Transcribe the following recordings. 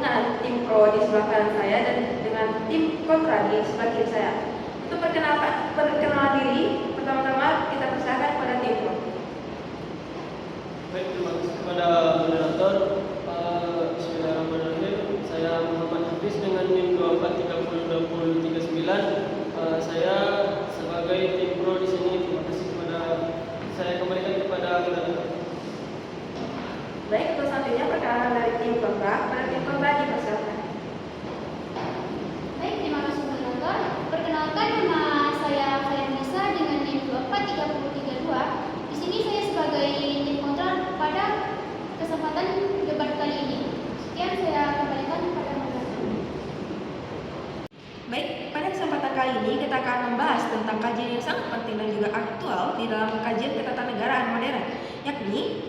dengan tim pro di sebelah kanan saya dan dengan tim kontra di sebelah kiri saya. Untuk perkenalan diri, pertama-tama kita persilakan kepada tim pro. Baik, terima kasih kepada moderator. Bismillahirrahmanirrahim. Saya Muhammad Hafiz dengan NIM 24302039. Saya sebagai tim pro di sini. Terima kasih kepada saya kembalikan kepada moderator. Baik, untuk selanjutnya perkenalan dari tim kontra. Pada tim kontra dipersilakan. Baik, terima kasih moderator. Perkenalkan, nama saya Nisa dengan NIM 243032. Di sini saya sebagai tim kontra pada kesempatan debat kali ini. Sekian, saya kembalikan kepada moderator. Baik, pada kesempatan kali ini kita akan membahas tentang kajian yang sangat penting dan juga aktual di dalam kajian ketatanegaraan modern, yakni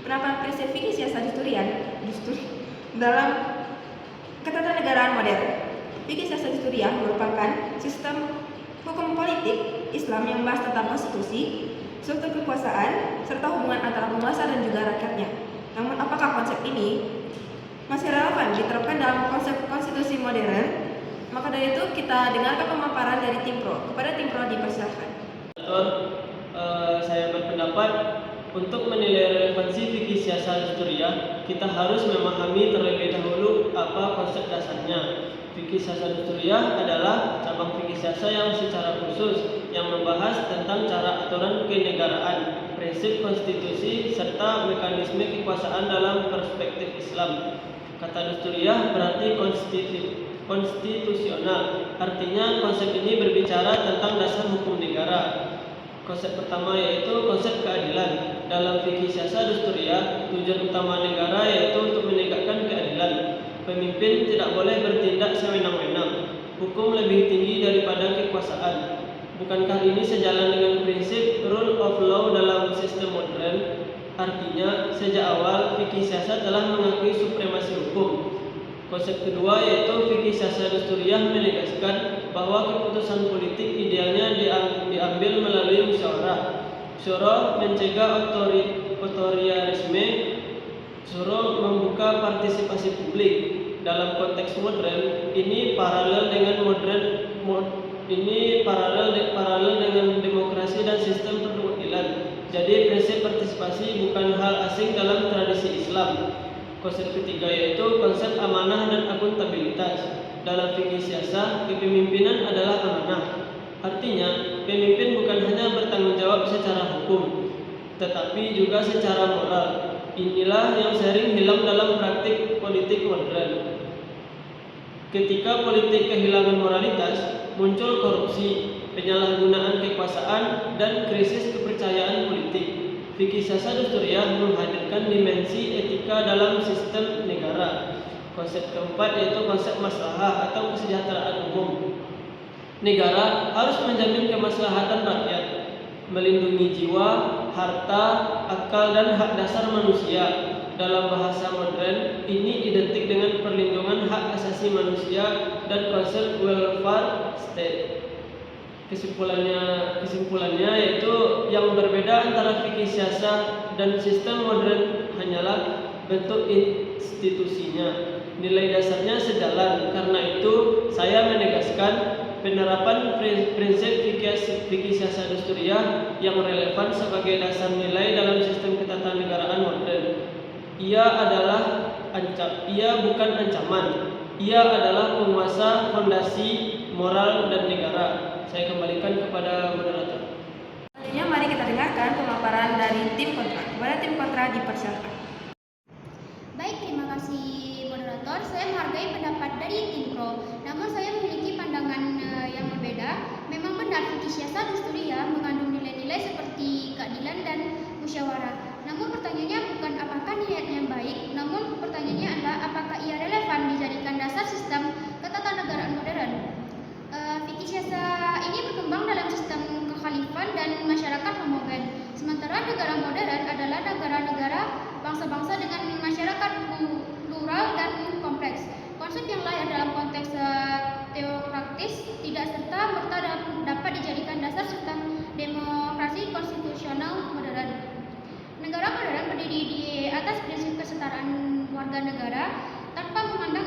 penerapan prinsip fikih siasat dusturian dalam ketatanegaraan modern. Fikih siasat dusturiah merupakan sistem hukum politik Islam yang membahas tentang konstitusi, struktur kekuasaan, serta hubungan antara penguasa dan juga rakyatnya. Namun, apakah konsep ini masih relevan diterapkan dalam konsep konstitusi modern? Maka dari itu kita dengarkan pemaparan dari tim pro. Kepada tim pro dipersilakan. Saya berpendapat untuk menilai relevansi fikih siasat dusturiah, kita harus memahami terlebih dahulu apa konsep dasarnya. Fikih siasat dusturiah adalah cabang fikih siasat yang secara khusus yang membahas tentang cara aturan kenegaraan, prinsip konstitusi, serta mekanisme kekuasaan dalam perspektif Islam. Kata dusturiah berarti konstitusional, artinya konsep ini berbicara tentang dasar hukum negara. Konsep pertama yaitu konsep keadilan. Dalam fikih siasat dusturiah, tujuan utama negara yaitu untuk menegakkan keadilan. Pemimpin tidak boleh bertindak sewenang-wenang. Hukum lebih tinggi daripada kekuasaan. Bukankah ini sejalan dengan prinsip rule of law dalam sistem modern? Artinya, sejak awal fikih siasat telah mengakui supremasi hukum. Konsep kedua yaitu fikih siasat dusturiah menegaskan bahwa keputusan politik idealnya diambil melalui musyawarah. Musyawarah mencegah otoritarisme, musyawarah membuka partisipasi publik. Dalam konteks modern, ini paralel dengan demokrasi dan sistem perwakilan. Jadi prinsip partisipasi bukan hal asing dalam tradisi Islam. Konsep ketiga yaitu konsep amanah dan akuntabilitas. Dalam fikih siasat, kepemimpinan adalah amanah. Artinya, pemimpin bukan hanya bertanggung jawab secara hukum, tetapi juga secara moral. Inilah yang sering hilang dalam praktik politik modern. Ketika politik kehilangan moralitas, muncul korupsi, penyalahgunaan kekuasaan, dan krisis kepercayaan politik. Fikih siasat dusturiah menghadirkan dimensi etika dalam sistem negara. Konsep keempat yaitu konsep maslahah atau kesejahteraan umum. Negara harus menjamin kemaslahatan rakyat, melindungi jiwa, harta, akal, dan hak dasar manusia. Dalam bahasa modern, ini identik dengan perlindungan hak asasi manusia dan konsep welfare state. Kesimpulannya yaitu yang berbeda antara fikih siasat dan sistem modern hanyalah bentuk institusinya. Nilai dasarnya sejalan. Karena itu saya menegaskan penerapan prinsip fikih siasat dusturiah yang relevan sebagai dasar nilai dalam sistem ketatanegaraan modern. Ia bukan ancaman. Ia adalah penguasa fondasi moral dan negara. Saya kembalikan kepada moderator. Selanjutnya mari kita dengarkan pemaparan dari tim kontra. Kepada tim kontra dipersilakan. Baik, terima kasih moderator. Saya menghargai pendapat dari tim pro. Namun saya memiliki pandangan yang berbeda. Memang benar fikih siasat dusturiah mengandung nilai-nilai seperti keadilan dan musyawarah. Namun pertanyaannya bukan apakah niatnya baik, namun pertanyaannya adalah apakah ia relevan dijadikan dasar sistem ketatanegaraan modern. Fikih siasat ini berkembang dalam sistem kekhalifan dan masyarakat homogen. Sementara negara modern adalah negara-negara bangsa-bangsa dengan masyarakat plural dan kompleks. Konsep yang lain dalam konteks teokratis tidak serta-merta dapat dijadikan dasar sistem demokrasi konstitusional modern. Negara modern berdiri di atas prinsip kesetaraan warga negara tanpa memandang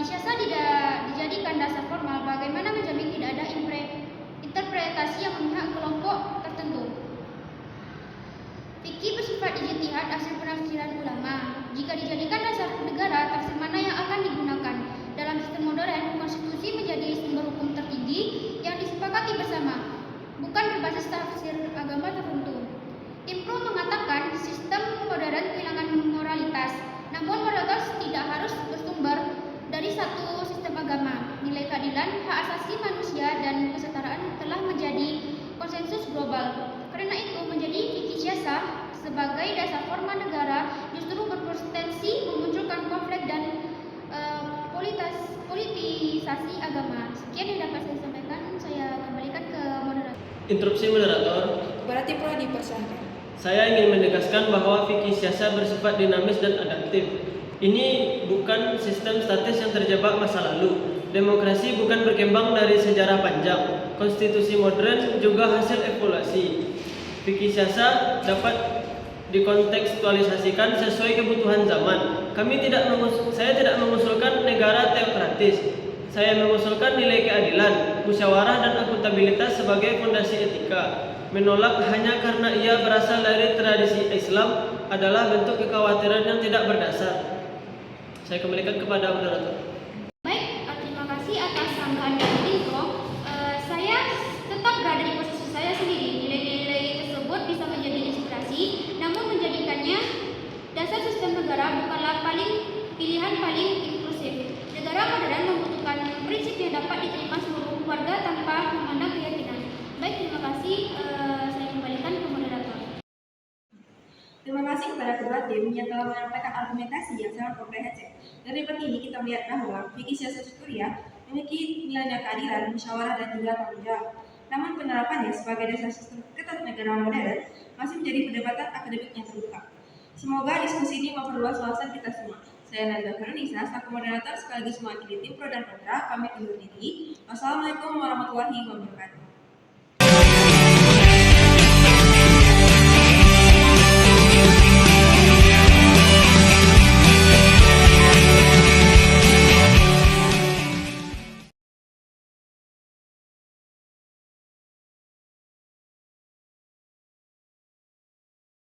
fikih syasa tidak dijadikan dasar formal, bagaimana menjamin tidak ada interpretasi yang memihak kelompok tertentu? Fikih bersifat ijtihad hasil penafsiran ulama. Jika dijadikan dasar negara, tafsir mana yang akan digunakan? Dalam sistem modern, konstitusi menjadi sumber hukum tertinggi yang disepakati bersama, bukan berbasis tafsir agama tertentu. Tim Pro mengatakan sistem modern kehilangan moralitas, namun moralitas tidak harus bersumber dari satu sistem agama. Nilai keadilan, hak asasi manusia, dan kesetaraan telah menjadi konsensus global. Karena itu, menjadi fikih syasa sebagai dasar formal negara justru berpotensi memunculkan konflik dan politisasi agama. Sekian yang dapat saya sampaikan. Saya kembalikan ke moderator. Interupsi moderator. Kepada tim Pro dipersilahkan. Saya ingin menegaskan bahwa fikih syasa bersifat dinamis dan adaptif. Ini bukan sistem statis yang terjebak masa lalu. Demokrasi bukan berkembang dari sejarah panjang. Konstitusi modern juga hasil evaluasi. Fikih syasa dapat dikontekstualisasikan sesuai kebutuhan zaman. Saya tidak mengusulkan negara teokratis. Saya mengusulkan nilai keadilan, musyawarah, dan akuntabilitas sebagai fondasi etika. Menolak hanya karena ia berasal dari tradisi Islam adalah bentuk kekhawatiran yang tidak berdasar. Saya kembalikan kepada moderator. Baik, terima kasih atas sanggahan dari Intro. Saya tetap berada di posisi saya sendiri. Nilai-nilai tersebut bisa menjadi inspirasi, namun menjadikannya dasar sistem negara bukanlah pilihan paling inklusif. Negara modern membutuhkan prinsip yang dapat diterima seluruh warga tanpa memandang keyakinan. Baik, terima kasih. Saya kembalikan ke moderator. Terima kasih kepada kedua tim yang telah menyampaikan argumentasi yang sangat komprehensif. Dari debat ini kita melihat bahwa fikih syasa Suriah memiliki nilai keadilan, musyawarah, dan juga tanggung jawab. Namun penerapannya sebagai dasar sistem ketatanegaraan modern masih menjadi perdebatan akademik yang terbuka. Semoga diskusi ini memperluas wawasan kita semua. Saya Nazwa Karunisa, selaku moderator sekaligus mewakili tim Pro dan Kontra, pamit undur diri. Wassalamualaikum warahmatullahi wabarakatuh.